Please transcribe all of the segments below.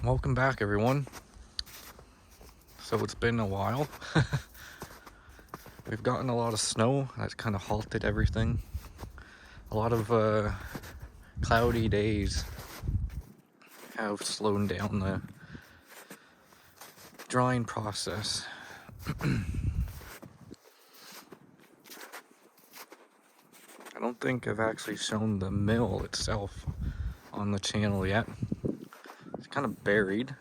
Welcome back, everyone. So it's been a while. We've gotten a lot of snow. That's kind of halted everything. A lot of cloudy days have slowed down the drying process. I don't think I've actually shown the mill itself on the channel yet. It's kind of buried.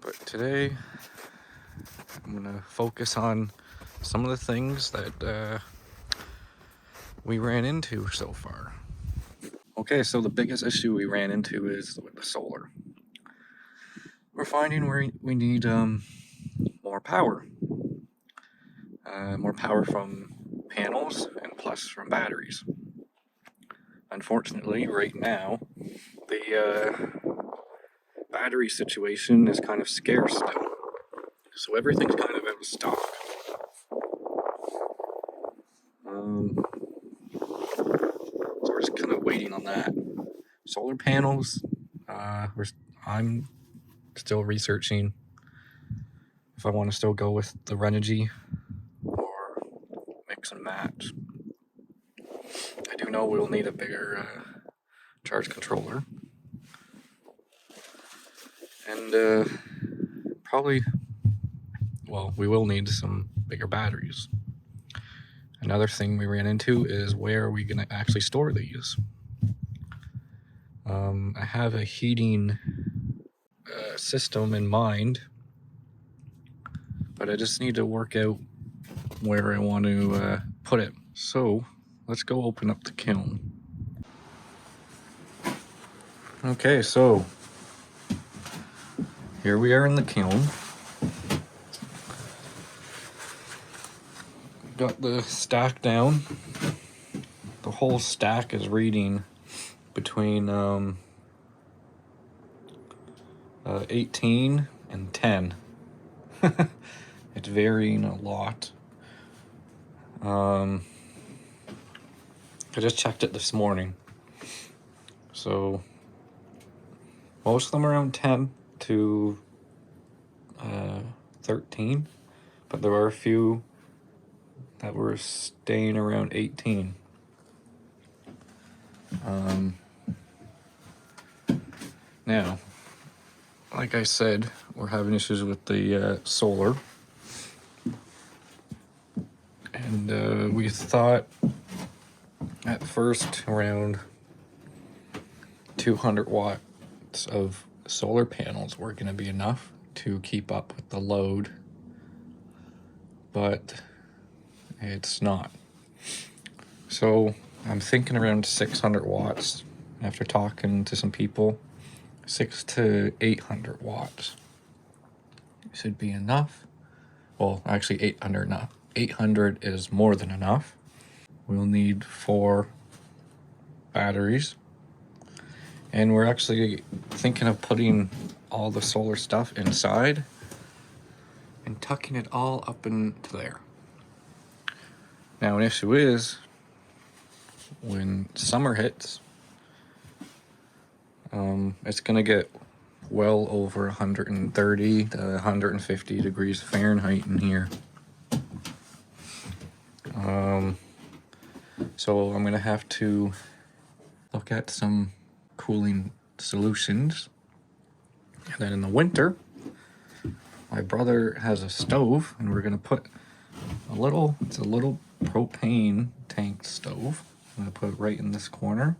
But today, I'm gonna focus on some of the things that we ran into so far. Okay, so the biggest issue we ran into is with the solar. We're finding we need more power. More power from panels and plus from batteries. Unfortunately, right now, the battery situation is kind of scarce still. So everything's kind of out of stock. So we're just kind of waiting on that. Solar panels, I'm still researching if I want to still go with the Renogy or mix and match. I do know we'll need a bigger charge controller. And probably, well, we will need some bigger batteries. Another thing we ran into is where are we going to actually store these? I have a heating system in mind, but I just need to work out where I want to put it. So let's go open up the kiln. Okay, so here we are in the kiln. Got the stack down. The whole stack is reading between 18 and 10. It's varying a lot. I just checked it this morning. So most of them are around 10 to 13, but there are a few that were staying around 18. Now, like I said, we're having issues with the solar. And we thought at first around 200 watts of solar panels were going to be enough to keep up with the load, but it's not. So I'm thinking around 600 watts after talking to some people. 600 to 800 watts should be enough. Well, actually 800 enough. 800 is more than enough. We'll need 4 batteries. And we're actually thinking of putting all the solar stuff inside and tucking it all up into there. Now, an issue is when summer hits, it's going to get well over 130 to 150 degrees Fahrenheit in here. So I'm going to have to look at some cooling solutions. And then in the winter, my brother has a stove, and we're going to put it's a little propane tank stove. I'm going to put it right in this corner.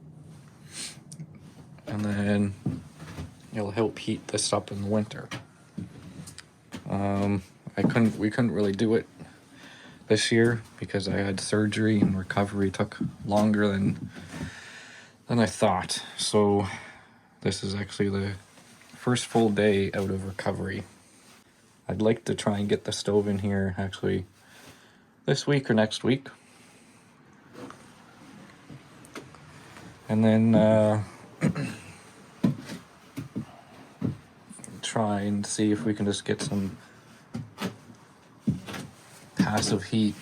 And then it'll help heat this up in the winter. We couldn't really do it this year because I had surgery and recovery took longer than I thought. So this is actually the first full day out of recovery. I'd like to try and get the stove in here actually this week or next week. And then try and see if we can just get some passive heat.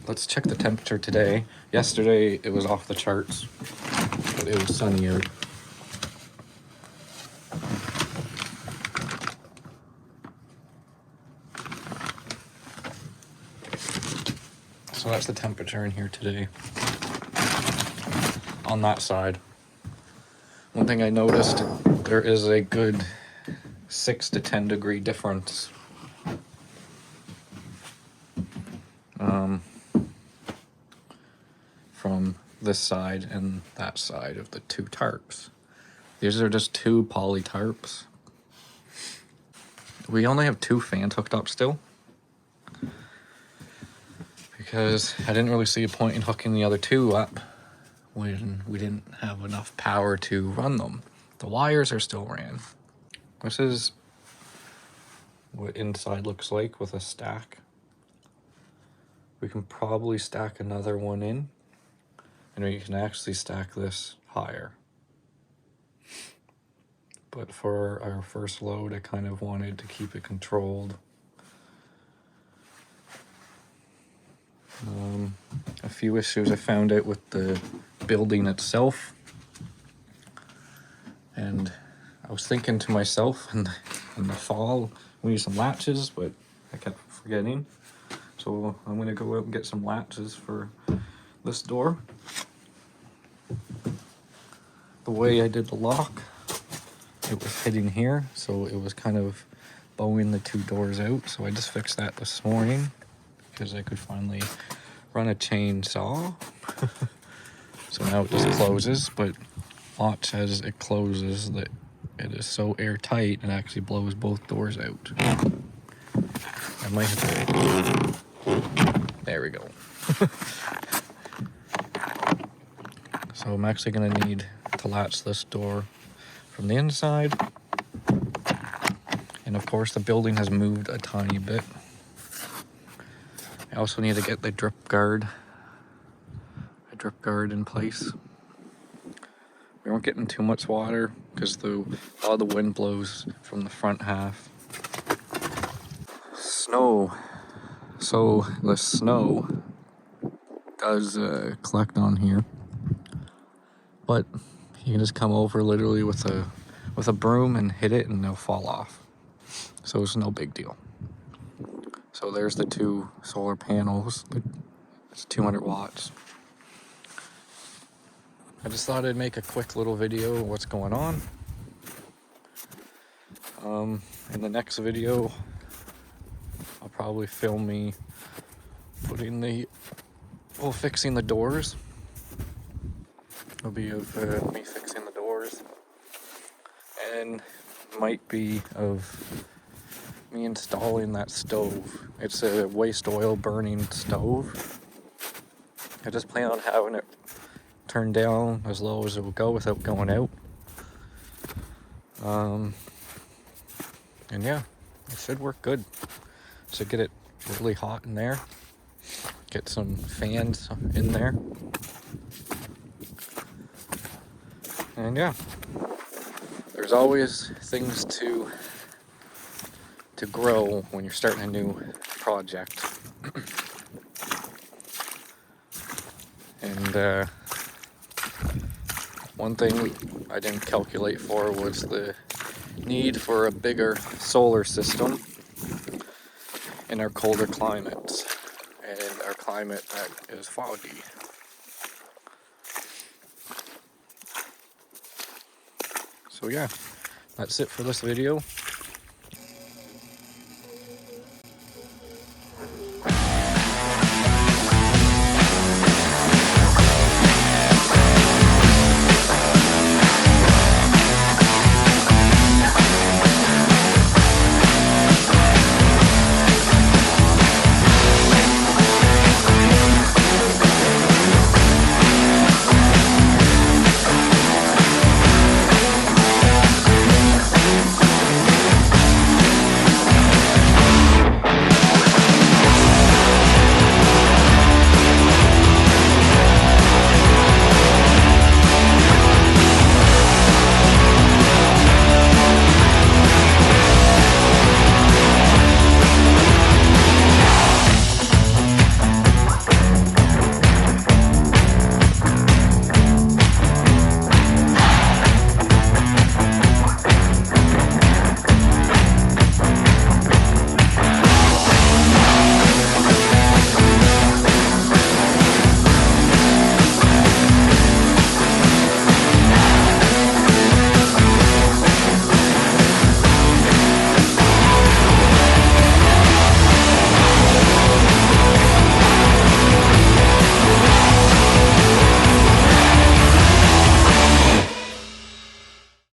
let's check the temperature today. Yesterday it was off the charts, but it was sunny out. So that's the temperature in here today. On that side. One thing I noticed, there is a good 6 to 10 degree difference. From this side and that side of the two tarps. These are just two poly tarps. We only have 2 fans hooked up still, because I didn't really see a point in hooking the other 2 up when we didn't have enough power to run them. The wires are still ran. This is what inside looks like with a stack. We can probably stack another one in, and we can actually stack this higher. But for our first load, I kind of wanted to keep it controlled. A few issues I found out with the building itself. And I was thinking to myself in the fall, we need some latches, but I kept forgetting. So I'm gonna go out and get some latches for this door. The way I did the lock, it was hitting here, so it was kind of bowing the 2 doors out. So I just fixed that this morning because I could finally run a chainsaw. So now it just closes, but watch as it closes that it is so airtight it actually blows both doors out. I might have to... There we go. So I'm actually going to need to latch this door from the inside. And of course the building has moved a tiny bit. I also need to get the drip guard in place. We weren't getting too much water because all the wind blows from the front half. Snow. So the snow does collect on here, but you can just come over literally with a broom and hit it and it'll fall off. So it's no big deal. So there's the 2 solar panels. It's 200 watts. I just thought I'd make a quick little video of what's going on. In the next video, I'll probably film me fixing the doors. It'll be of me fixing the doors, and might be of me installing that stove. It's a waste oil burning stove. I just plan on having it turned down as low as it will go without going out. And yeah, it should work good. So get it really hot in there. Get some fans in there. And yeah, there's always things to grow when you're starting a new project. And one thing I didn't calculate for was the need for a bigger solar system in our colder climates and our climate that is foggy. So yeah, that's it for this video.